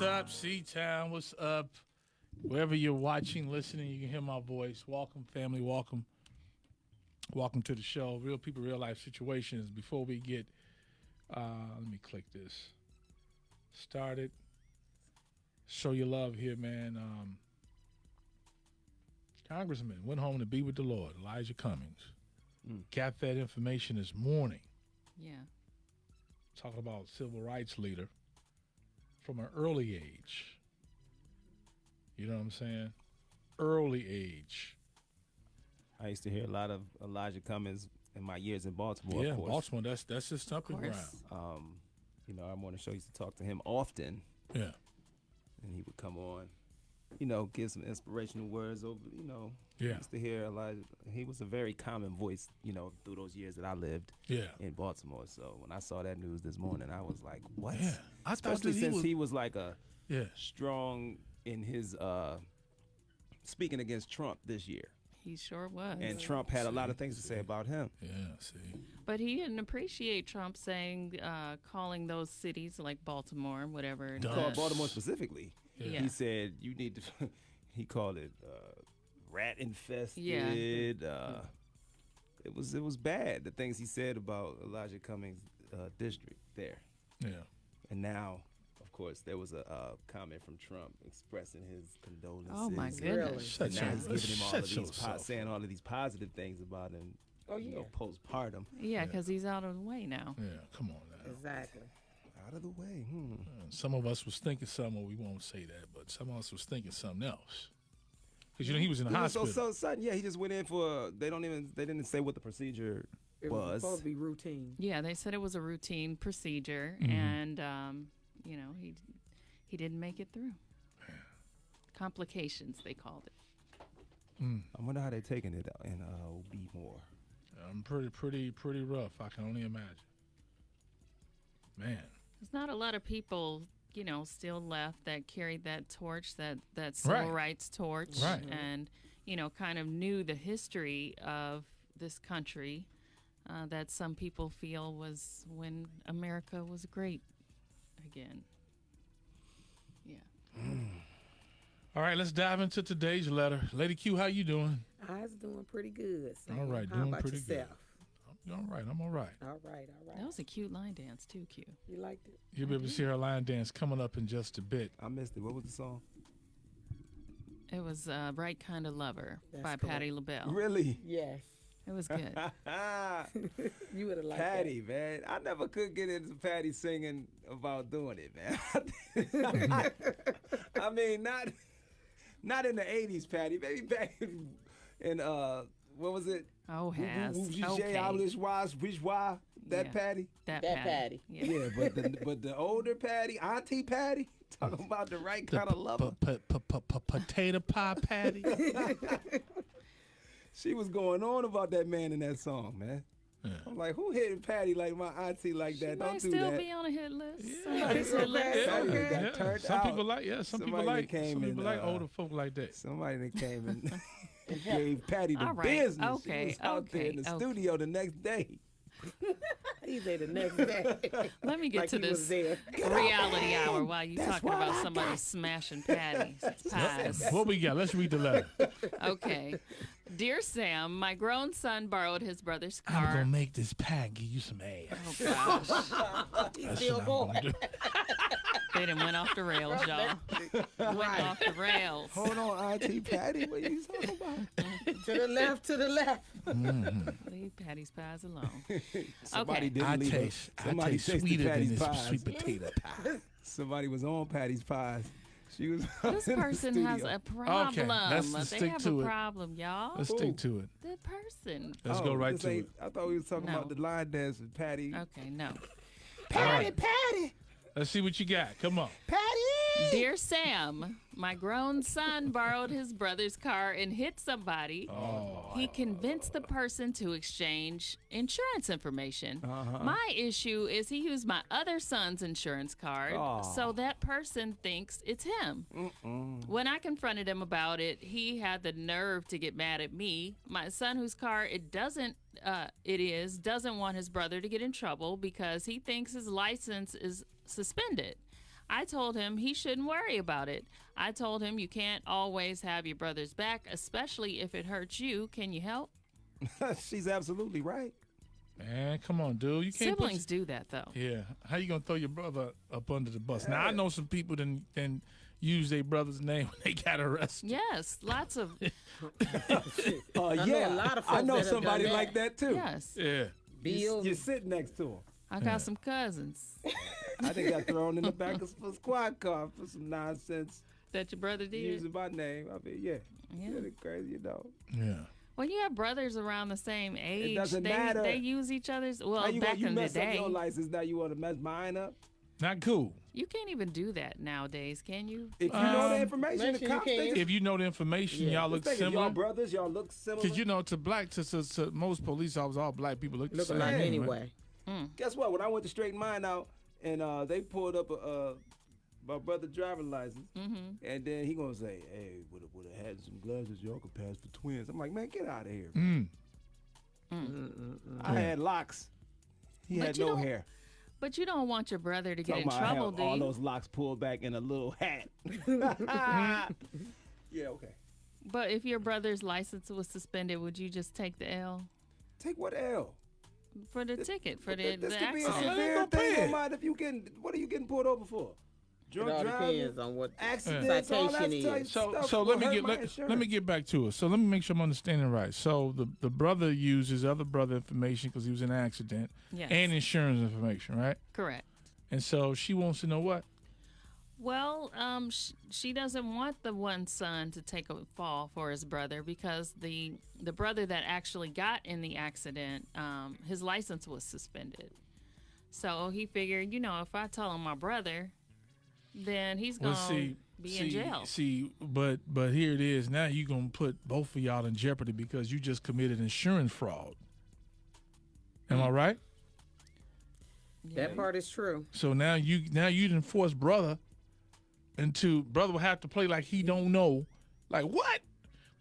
up, C-Town? What's up? Wherever you're watching, listening, you can hear my voice. Welcome, family. Welcome. Welcome to the show. Real People, Real Life Situations. Before we get, let me click this. Started. Show your love here, man. Congressman went home to be with the Lord, Elijah Cummings. Got that information this morning. Yeah. Talking about civil rights leader from an early age. You know what I'm saying? Early age. I used to hear a lot of Elijah Cummings in my years in Baltimore. Yeah, of course. Baltimore. That's his stomping ground. You know, our morning show used to talk to him often. Yeah. And he would come on, you know, give some inspirational words over, you know. Yeah. I used to hear Elijah. He was a very common voice, you know, through those years that I lived in Baltimore. So when I saw that news this morning, I was like, what? Yeah. I Especially thought since he was like a strong in his speaking against Trump this year. He sure was. And Trump had a lot of things to say about him. Yeah, see. But he didn't appreciate Trump saying, calling those cities like Baltimore, whatever. He called Baltimore specifically. Yeah. He said, you need to, he called it rat infested. Yeah. It was bad, the things he said about Elijah Cummings' district there. Yeah. And now, of course, there was a comment from Trump expressing his condolences. Oh, my goodness. And now he's giving him all of these, saying all of these positive things about him. Oh, yeah. You know, postpartum. Yeah, because he's out of the way now. Yeah, come on now. Exactly. Out of the way. Some of us was thinking something, well, we won't say that, but some of us was thinking something else. Because, you know, he was in the hospital. So sudden, yeah, he just went in for, they didn't say what the procedure It was supposed to be routine. Yeah, they said it was a routine procedure, and, you know, he didn't make it through. Complications, they called it. I wonder how they're taking it in OB more. Pretty rough. I can only imagine. Man. There's not a lot of people, you know, still left that carried that torch, that civil rights torch, and, you know, kind of knew the history of this country that some people feel was when America was great again. Yeah. All right, let's dive into today's letter. Lady Q, how you doing? I was doing pretty good. Sam. All right, How doing about pretty yourself? good. All right, I'm all right. All right. That was a cute line dance, too, Q. You liked it? You'll be able to see her line dance coming up in just a bit. I missed it. What was the song? It was Right Kind of Lover by correct. Patti LaBelle. Really? Yes. It was good. You would have liked Patty, man. I never could get into Patty singing about doing it, man. I mean, not in the 80s, Patty. Maybe back in what was it? Oh, has. Okay. That Patty? That Patty. Yeah. Yeah, but the older Patty, Auntie Patty, talking about the right kind of lover. Potato pie patty. She was going on about that man in that song, man. Yeah. I'm like, who hitting Patty like my auntie like that? Don't do that. Might still be on a hit list. Yeah. Somebody's hit list. Got turned Some out. people like, some people like older folk like that. Somebody that came and gave Patty the business. Okay, she was out there in the studio the next day. He said the next day. Let me get to this reality hour while you talking about somebody smashing patties, pies. What we got? Let's read the letter. Okay. Dear Sam, my grown son borrowed his brother's car. I'm going to make this pie and give you some ass. Oh, gosh. He's still going. They done went off the rails, y'all. Went off the rails. Hold on, Auntie Patty. What are you talking about? To the left, to the left. Leave Patty's pies alone. Somebody Okay. didn't leave her. Somebody taste tasted sweeter than Patty's this pies. sweet potato pie. Somebody was on Patty's pies. She was This in the person has studio. a problem. Okay, let's They stick have to a it. problem, y'all. Let's stick to it. The person. Let's go right this to ain't- it. I thought we was talking No. about the line dance with Patty. Okay, no. Patty, Patty, Let's see what you got. Come on. Patty. Dear Sam, my grown son borrowed his brother's car and hit somebody. He convinced the person to exchange insurance information. My issue is he used my other son's insurance card, so that person thinks it's him. When I confronted him about it, he had the nerve to get mad at me. My son, whose car doesn't want his brother to get in trouble because he thinks his license is suspended. I told him he shouldn't worry about it. I told him you can't always have your brother's back, especially if it hurts you. Can you help? She's absolutely right. Man, come on, dude. You can't Siblings do that, though. Yeah. How you gonna throw your brother up under the bus? Now I know some people then use their brother's name when they got arrested. Yes, lots of. know Yeah, a lot of I folks know that have somebody done that. like that too. Yes. Yeah. Bills. You sit next to him. I got some cousins I think I got thrown in the back of a squad car for some nonsense that your brother did. using my name. I mean, yeah. Yeah. It's crazy, you know. Yeah. When you have brothers around the same age, doesn't matter. they use each other's. How Well, you back you in the mess up day, your license, now you want to mess mine up? Not cool. you can't even do that nowadays, can you? If you know the Um, information, the Mention you cops can't. think If you know the information, Yeah. y'all look y'all similar. brothers, y'all look similar. Because you know, to most police officers, all black people look the Looking same. like right? anyway. Guess what? When I went to straighten mine out, and they pulled up my brother driving license, and then he gonna say, "Hey, would have had some glasses, y'all could pass for twins." I'm like, man, get out of here. Man. I had locks. He But had you no don't- hair. But you don't want your brother to get in Talking about I trouble, have do all you? those locks pulled back in a little hat. Yeah, okay. But if your brother's license was suspended, would you just take the L Take what L? for the ticket for the This could be a accident? severe gonna pay thing. it. Mind if you getting, what are you getting pulled over for? It all Drunk driving, depends on what accidents, all that citation type is. stuff. So will let me hurt get my let me insurance. get back to it. So let me make sure I'm understanding right. So the brother used his other brother information because he was in an accident Yes. and insurance information, right? Correct. And so she wants to know what? Well, she doesn't want the one son to take a fall for his brother because the brother that actually got in the accident, his license was suspended. So he figured, if I tell him my brother, then he's going to be in jail. But here it is. Now you're gonna put both of y'all in jeopardy because you just committed insurance fraud. Am I right? That part is true. So now you didn't force brother into brother will have to play like he don't know, like what?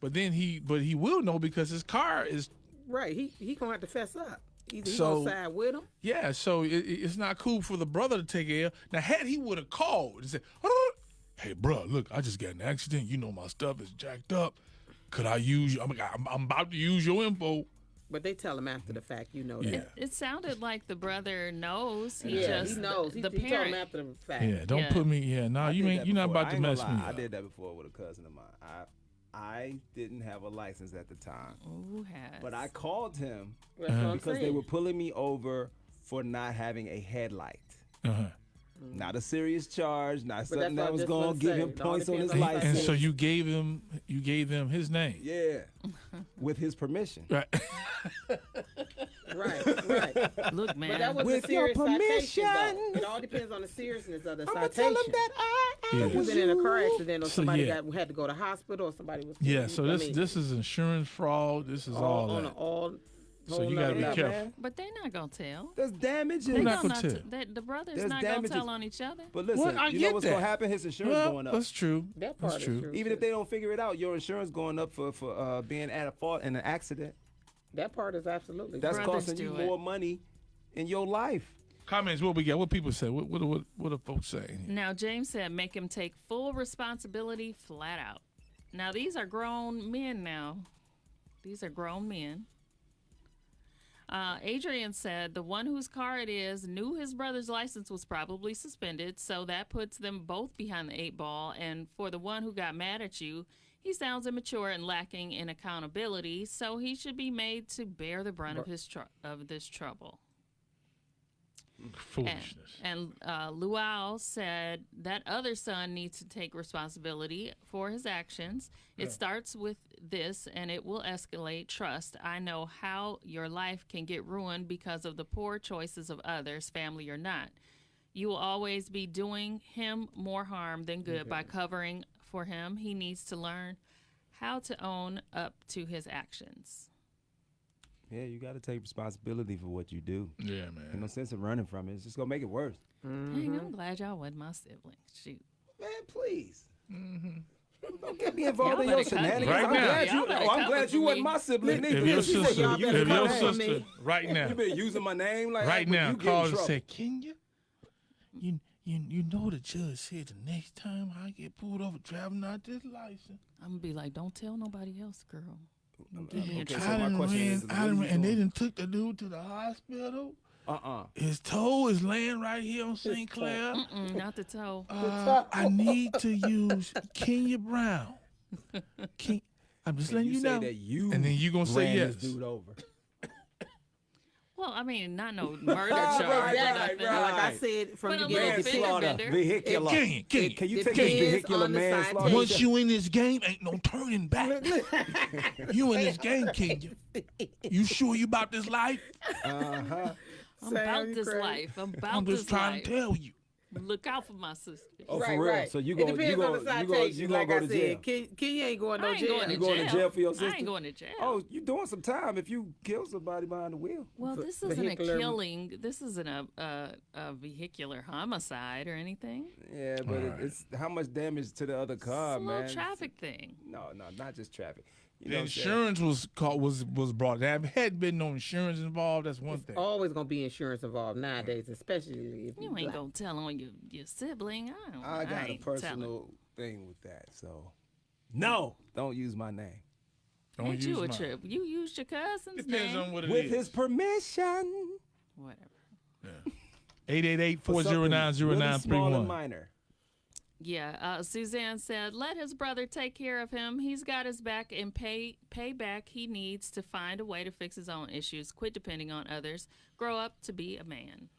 But he will know because his car is Right. He gonna have to fess up. Either he So- gonna side with him. yeah. So it's not cool for the brother to take L. Now had he would have called and said, "Oh, hey bro, look, I just got in an accident. You know my stuff is jacked up. Could I use? I'm about to use your info." But they tell him after the fact, Yeah. that. It sounded like the brother knows. He Yeah, just he knows. The He told him parent. after the fact. Yeah, don't Yeah. put me. Yeah, no, I you did ain't. that You're not before. about I to ain't gonna mess lie. me I up. did that before with a cousin of mine. I didn't have a license at the time, Who has? but I called him That's what I'm because they saying. were pulling me over for not having a headlight. Uh-huh. Not a serious charge, not that's something what I that was just going wanna to give say. him It all points on his depends on the license. And so you gave them his name. Yeah, with his permission. Right. Right. Look, But man. that was With a serious your citation, permission. though. It all depends on the seriousness of the I'm gonna citation. tell him that I Yeah. If you've was been in a car you. accident or So, somebody yeah. had to go to hospital or somebody was Yeah. So I this mean, this is insurance fraud. This is all on that. all So whole you gotta nother be level. careful. Man, But they're not gonna tell. there's damages. Who not Gonna gonna tell? the brothers There's not gonna damages. tell on each other. But listen, Well, I you get know what's that. gonna happen? His insurance Well, going up. that's true. That part That's is true. true. Even if they don't figure it out, your insurance going up for being at a fault in an accident. That part is absolutely That's Brothers costing you do it. more money in your life. Comments. What we got? What people say? What do folks say? Now, James said, make him take full responsibility flat out. Now, these are grown men now. These are grown men. Adrian said, the one whose car it is knew his brother's license was probably suspended, so that puts them both behind the 8 ball. And for the one who got mad at you, he sounds immature and lacking in accountability, so he should be made to bear the brunt of this trouble. Foolishness. And Luau said that other son needs to take responsibility for his actions. It starts with this, and it will escalate. Trust. I know how your life can get ruined because of the poor choices of others, family or not. You will always be doing him more harm than good by covering for him. He needs to learn how to own up to his actions. Yeah, you got to take responsibility for what you do. Yeah, Ain't man. no sense in running from it. It's just gonna make it worse. Dang, I'm glad y'all wasn't my siblings. Shoot. Man, please. Don't get me involved Y'all in your better cut me. shenanigans. Right I'm now. glad Y'all you. better Oh, I'm cover glad for you wasn't me. my sibling If either. your She said sister, y'all better if your come at me. sister, right now, You been using my name like right that, now, you get in call and trouble. say, "Can you You know the judge said the next time I get pulled over driving out this license. I'm gonna be like, don't tell nobody else, girl. Okay, so I my done question ran, is, what I are done you ran, and they doing? done took the dude to the hospital. Uh-uh. His toe is laying right here on St. Clair. Not the toe. I need to use Kenya Brown. I'm just letting You you say know. that you And then you gonna say ran yes. this dude over. Well, I mean, not no murder Right, charge or right, nothing. right. Like I said from But the a beginning, little finger Manslaughter. bender. Vehicular. Kenya. Can you take Depends this vehicular on the manslaughter? citation. Once you in this game, ain't no turning back. You in this game, Kenya. You sure you about this life? Uh-huh. I'm about you this crazy. life. I'm about I'm this just trying life. to tell you. Look out for my sister. Oh, right, for real? right. So you It go, depends you on go, the you go, citation. you gonna Like go I to jail. said, Kenya ain't going I no ain't jail. going to You going to jail for your I sister? ain't going to jail. Oh, you doing some time if you kill somebody behind the wheel. Well, v- this isn't vehicular- a killing. This isn't a vehicular homicide or anything. Yeah, but it's how much damage to the other car, It's a man. little traffic thing. No, not just traffic. You The know what I'm saying? insurance was brought. There had been no insurance involved. That's one thing. Always gonna be insurance involved nowadays, especially if You you ain't black. gonna tell on your sibling. I got a ain't personal thing with that, so no, don't use my name Don't Ain't use you a mine. trip? You used your cousin's Depends name. on what it with is. his permission. Whatever. 888-409-0931. Really small and minor. Yeah, Suzanne said, let his brother take care of him. He's got his back and pay back he needs to find a way to fix his own issues. Quit depending on others. Grow up to be a man.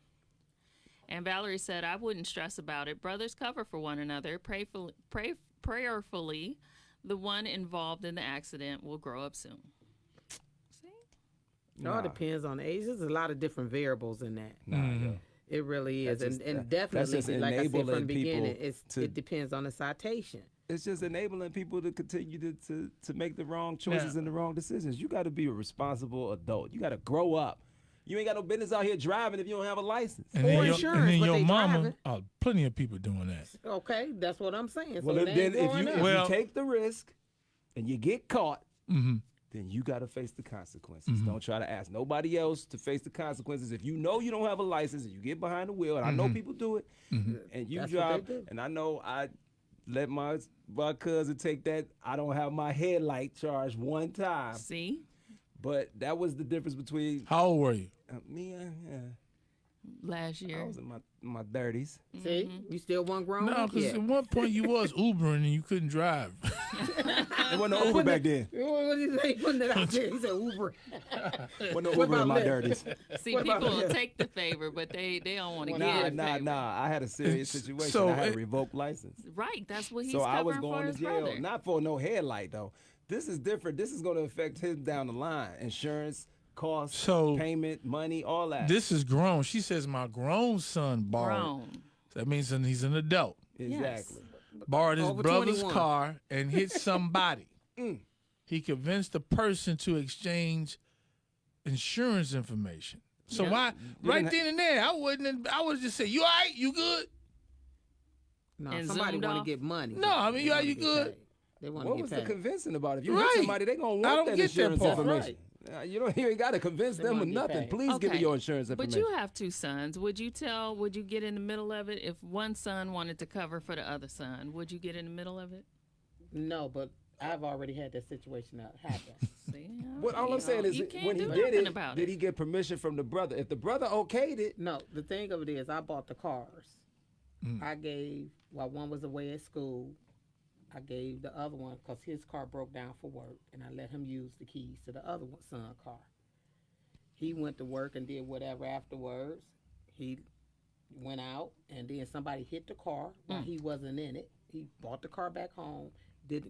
And Valerie said, I wouldn't stress about it. Brothers cover for one another. Prayerfully, the one involved in the accident will grow up soon. See? It all depends on the age. There's a lot of different variables in that. Yo. It really is, That's and just- that's definitely, just like I said from enabling the beginning, people it depends on the citation. It's just enabling people to continue to make the wrong choices Now- and the wrong decisions. You got to be a responsible adult. You got to grow up. You ain't got no business out here driving if you don't have a license. And Or then insurance, but your they mama, driving. plenty of people doing that. Okay, that's what I'm saying. Well, so then they ain't if going you up. Well- take the risk and you get caught, Mm-hmm. then you got to face the consequences. Don't try to ask nobody else to face the consequences. If you know you don't have a license and you get behind the wheel, and I know people do it, and you That's what drive, they do. and I know I let my cousin take that. I don't have my headlight charged one time, See? but that was the difference between How old were you? me and Last I year. was in my 30s. See, you still one grown No, up because yet. at one point you was Ubering and you couldn't drive. There wasn't no Uber back then. What did he say? Putting it out there. He said Uber. Wasn't no What Uber in about my Lyft? 30s. See, What about people will that? take the favor, but they don't want to Nah, give the favor. I had a serious situation. So I had a it- revoked license. Right, that's what he's So I was covering going for to his jail, brother. not for no headlight though. This is different. This is going to affect him down the line. Insurance, costs, So- payment, money, all that. This is grown. She says my grown son borrowed. Grown. That means that he's an adult. exactly. Borrowed his Over brother's 21. car and hit somebody. He convinced the person to exchange insurance information. So Yeah. why, right then and there, I would just say, "You all right? You good?" No, And somebody zoomed want off. to get money. No, I mean, They are wanna you get good? paid. They want to What get was the paid. convincing about it? If you Right. hit somebody, they gonna I want don't that get that insurance part. information. You ain't got to convince They them wanna of get nothing. paid. Please give me Okay. your insurance But information. you have two sons. Would you get in the middle of it? If one son wanted to cover for the other son, would you get in the middle of it? No, but I've already had that situation happen. See? What all I'm saying is, you can't when he do did nothing it, about did he get permission from the brother? If the brother okayed it, No, the thing of it is, I bought the cars. I gave, while one was away at school, I gave the other one, because his car broke down for work, and I let him use the keys to the other son's car. He went to work and did whatever afterwards. He went out, and then somebody hit the car while he wasn't in it. He brought the car back home,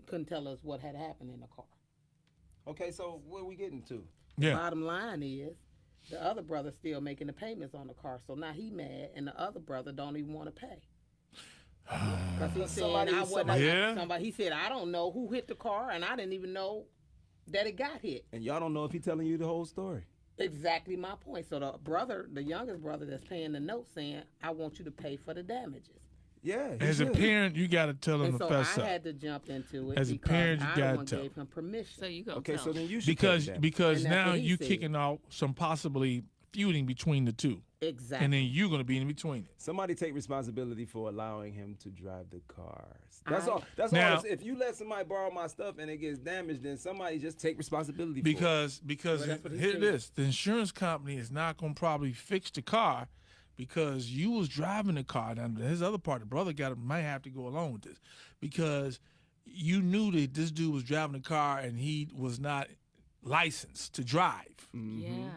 couldn't tell us what had happened in the car. okay. So what are we getting to? Yeah. Bottom line is, the other brother's still making the payments on the car, so now he mad, and the other brother don't even want to pay. Because he said, I wasn't. Yeah. Somebody, he said, I don't know who hit the car, and I didn't even know that it got hit. And y'all don't know if he's telling you the whole story. Exactly my point. So the brother, the youngest brother that's paying the note, saying, I want you to pay for the damages. Yeah. he As a should. parent, you got to tell him And to so fess I up. had to jump into it As a because parent, you I gotta the one tell. gave him permission. So you go Okay, tell so him. then you should because take that. because And that's now what he you said. kicking off some possibly feuding between the two. Exactly. And then you're going to be in between it. Somebody take responsibility for allowing him to drive the cars. That's all. That's Now- all. If you let somebody borrow my stuff and it gets damaged, then somebody just take responsibility Because that's what he here said. it is. The insurance company is not going to probably fix the car because you was driving the car. Now, his other part, the brother might have to go along with this because you knew that this dude was driving the car and he was not licensed to drive. Yeah.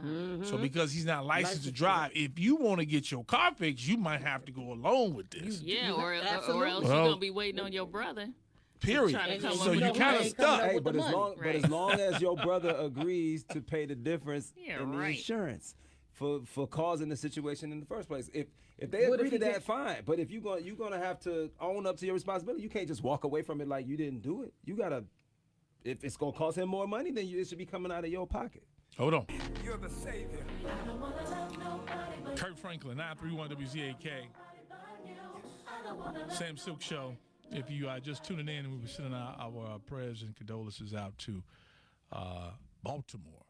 So because he's not licensed to drive, if you want to get your car fixed, you might have to go along with this. Yeah, or else Absolutely. you're Well- gonna be waiting on your brother. Period. Trying to come So up you with kind a of way. stuck. Hey, with but the as money. long Right. as long as your brother agrees to pay the difference Yeah, in the right. insurance for causing the situation in the first place. If they What if agree to he that, fine. But if you're gonna have to own up to your responsibility, you can't just walk away from it like you didn't do it. You gotta. If it's gonna cost him more money, then it should be coming out of your pocket. Hold on. You're the savior. Kurt Franklin, 931 WZAK. Sam Sylk Show. If you are just tuning in, we were sending our prayers and condolences out to Baltimore,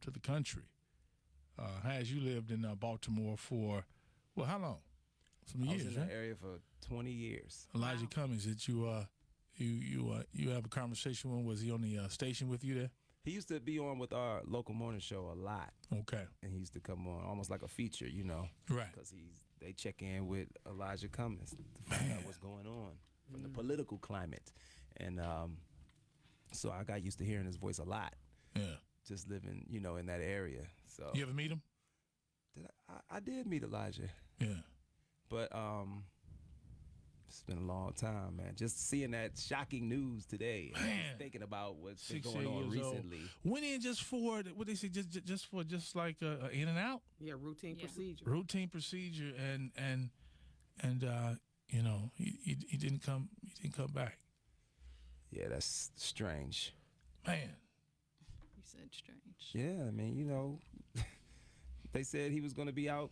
to the country. Has you lived in Baltimore for, well, how long? Some I was years, in right? the area for 20 years. Elijah Cummings, did you have a conversation with? Was he on the station with you there? He used to be on with our local morning show a lot, Okay, and he used to come on almost like a feature, right. because they check in with Elijah Cummings to find out what's going on from the political climate, and so I got used to hearing his voice a lot, Yeah. just living, in that area. So You ever meet him? I did meet Elijah, Yeah. but it's been a long time, man. Just seeing that shocking news today, and Man. thinking about what's been 68 going on years old. recently. Went in just for what they say, just like in and out. Yeah, routine Yeah. procedure. Routine procedure, and he didn't come back. Yeah, that's strange. Man, You said strange. Yeah, I mean, they said he was going to be out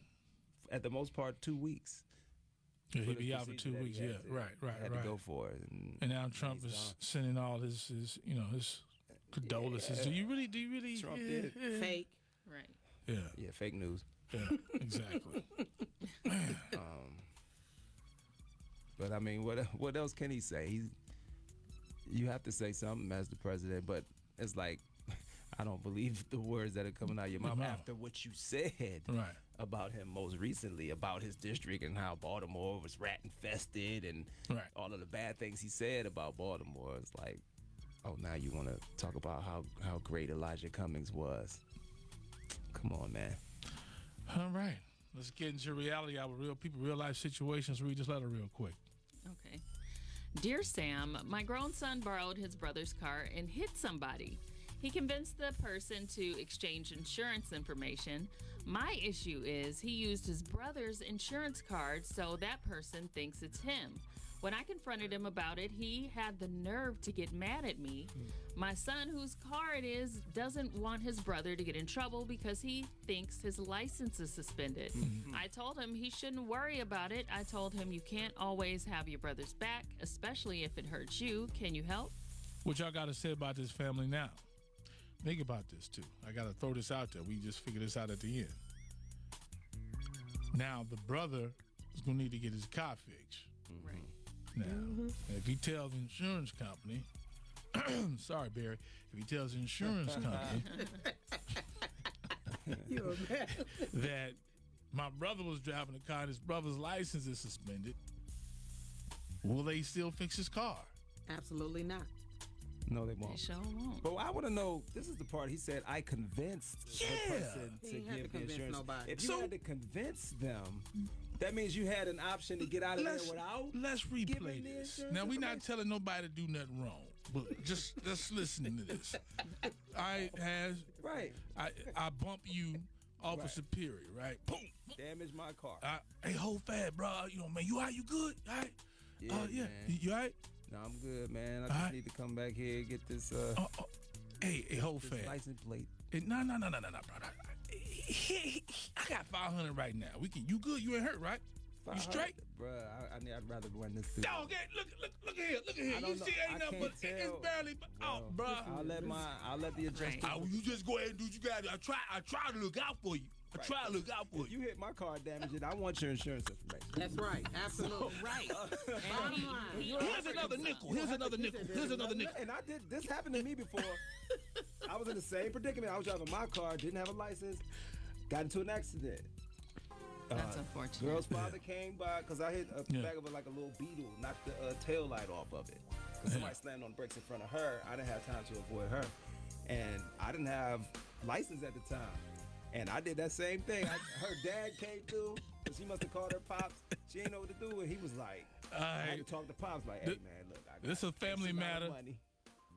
at the most part 2 weeks. yeah, for he'd the be out for procedure 2 that he weeks. had Yeah, to- right. had to go for it. And now Trump he's is gone. sending all his condolences. Yeah. Do you really? Trump yeah, did. yeah. Fake. Right. Yeah, Yeah, fake news. yeah, exactly. But I mean, what else can he say? You have to say something as the president, but it's like I don't believe the words that are coming out of your mouth No. after what you said Right. about him most recently, about his district and how Baltimore was rat infested and Right. all of the bad things he said about Baltimore. It's like, oh, now you want to talk about how great Elijah Cummings was. Come on, man. All right. Let's get into reality hour. Real people, real life situations. Read this letter real quick. Okay. Dear Sam, my grown son borrowed his brother's car and hit somebody. He convinced the person to exchange insurance information. My issue is he used his brother's insurance card, so that person thinks it's him. When I confronted him about it, he had the nerve to get mad at me. My son, whose car it is, doesn't want his brother to get in trouble because he thinks his license is suspended. I told him he shouldn't worry about it. I told him you can't always have your brother's back, especially if it hurts you. Can you help? What y'all got to say about this family now? Think about this, too. I got to throw this out there. We just figured this out at the end. Now, the brother is going to need to get his car fixed. Right. Now, if he tells the insurance company, sorry, Barry, if he tells the insurance company that my brother was driving the car and his brother's license is suspended, will they still fix his car? Absolutely not. No, they They won't. sure won't. But I want to know, this is the part he said, I convinced Yeah. the person He to ain't had to give the convince insurance. nobody. If you So- had to convince them, that means you had an option to get out of there without. Let's replay giving the this. insurance Now, we're not information? telling nobody to do nothing wrong, but just listen to this. Right. I bump you off Right. of Superior, right? Boom. Damage my car. Hey, hold fast, bro. Man, you all right? You good? All right? Yeah, Yeah. man. You all right? No, I'm good, man. I just Alright. need to come back here and get this Hey, hold this fast. license plate. No, brother. I got 500 right now. You good? You ain't hurt, right? You straight? Bruh, I'd rather run this through. Dog, look here. I You don't know. see, I ain't nothing can't but tell, it's barely. Bro. I'll let the adjuster. Right. You just go ahead and do what you got to. I try to look out for you. I try to look out for If you. you hit my car, damage it, I want your insurance information. That's right. Absolutely. Right. Bottom line. Here's another nickel. Here's another nickel. Here's another nickel. And I did. This happened to me before. I was in the same predicament. I was driving my car, didn't have a license, got into an accident. That's unfortunate. Girl's father came by because I hit a Yeah. back of it like a little beetle, knocked the tail light off of it. Because somebody slammed on the brakes in front of her. I didn't have time to avoid her, and I didn't have license at the time. And I did that same thing. Her dad came through, and she must have called her pops. She didn't know what to do, and he was like, I had to talk to pops like, hey man, look, I got This a family X amount of matter. money.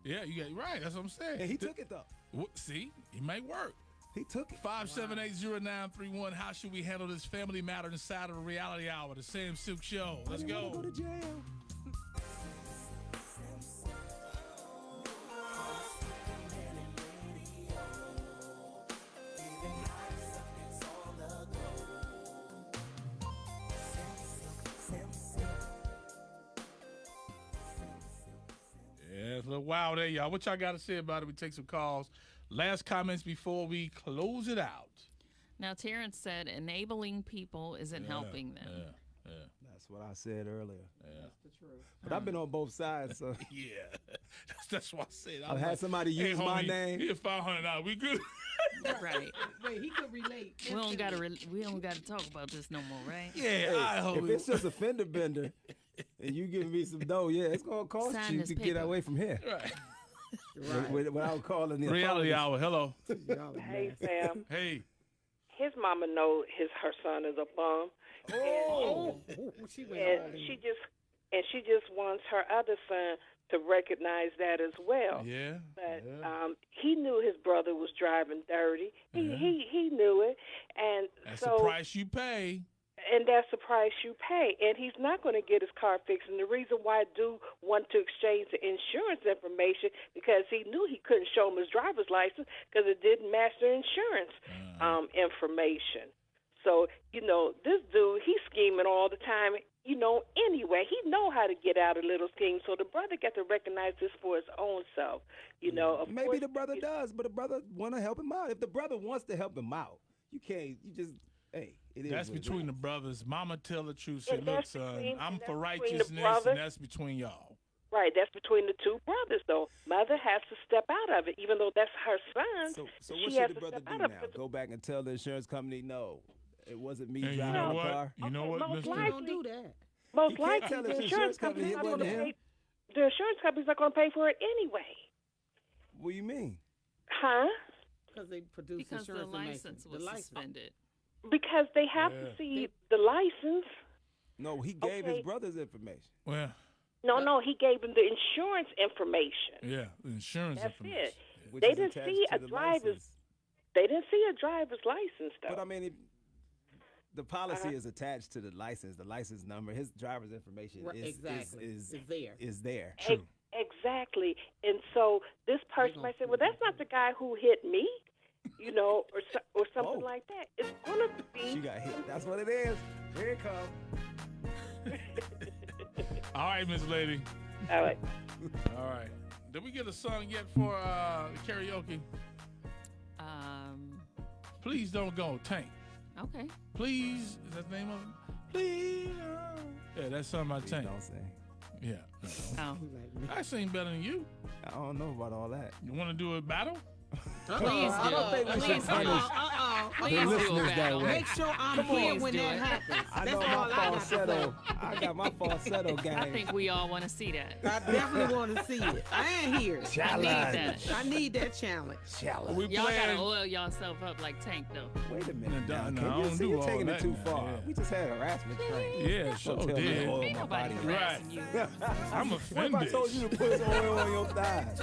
Yeah, you got right. That's what I'm saying. And he took it though. See, it may work. He took it. 5780931. How should we handle this family matter inside of a reality hour? The Sam Sylk Show. Let's I didn't wanna go. go to jail. Yeah, it's a little wild there, y'all. What y'all got to say about it? We take some calls. Last comments before we close it out. Now, Terrence said enabling people isn't helping them. Yeah. That's what I said earlier. That's the truth. But I've been on both sides, so Yeah. That's what I said. I've had somebody use my name. Here's $500. We good. Right. Wait, he could relate. We don't gotta talk about this no more, right? Yeah, I hope If it's just a fender bender and you giving me some dough, yeah, it's gonna cost Sign you this to paper. get away from here. right. Without calling the Reality authorities. hour. Hello. Y'all are Hey nasty. Sam, Hey. his mama know her son is a bum, Oh, she went all and in. she just wants her other son to recognize that as well. Yeah. But yeah. he knew his brother was driving dirty. Yeah. He knew it, and That's so the price you pay. and that's the price you pay. And he's not going to get his car fixed. And the reason why I do want to exchange the insurance information because he knew he couldn't show him his driver's license because it didn't match the insurance information. So, this dude, he's scheming all the time, anyway. He know how to get out of little schemes. So the brother got to recognize this for his own self, Of Maybe course, the brother does, but the brother want to help him out. If the brother wants to help him out, you just, hey, it is. That's what it between is. the brothers. Mama tell the truth. Say, And look, that's son, between- I'm and for that's between the righteousness, brothers. and that's between y'all. Right, that's between the two brothers, though. Mother has to step out of it, even though that's her son. So she what has should the to brother step do out now? of it. Go back and tell the insurance company, no, it wasn't me And you driving know the what? car. You know Okay, what, most Mister? likely- Don't do that. Most You can't likely, tell the if the insurance insurance company company's it not going to wasn't pay. The insurance company's not going to pay for it anyway, What do you mean? huh? Because they produce Because the insurance license information. was The license. suspended. Because they have Yeah. to see the license. No, he gave his Okay. brother's information. Well, No, he gave him the insurance information. yeah, the insurance That's information. it. Which They is didn't attached see to a the driver's- license. They didn't see a driver's license, though. But I mean, the policy is attached to the license number. His driver's information Right, is exactly. is It's there. is there. True. Exactly. And so this person gonna might say, prove well, that's not the guy who hit me, or something Oh. like that. It's going to She be. got hit. That's what it is. Here it comes. All right, Miss Lady. All right. All right. Did we get a song yet for karaoke? Please don't go, Tank. Okay. Please, is that the name of it? Please. Yeah, that's something by Tank. Don't say. Yeah. Oh. I sing better than you. I don't know about all that. You want to do a battle? Please I don't think we do. should Please punish Please the do listeners a that battle. way. Make sure I'm Come here on. when Do that it. happens. I That's know all my I got to falsetto. I got my falsetto game. I think we all want to see that. I definitely want to see it. I ain't here. I need Challenge. that. I need that challenge. Challenge. We Y'all gotta playing. oil yourself up like Tank though. Wait a minute. No, now. no, Can I you don't see do you're all taking that it too now, far? yeah. We just had harassment training. Yeah, sure tell me to did. oil Ain't my nobody body. harassing you. I'm What if I offended. told you to put oil on your thighs?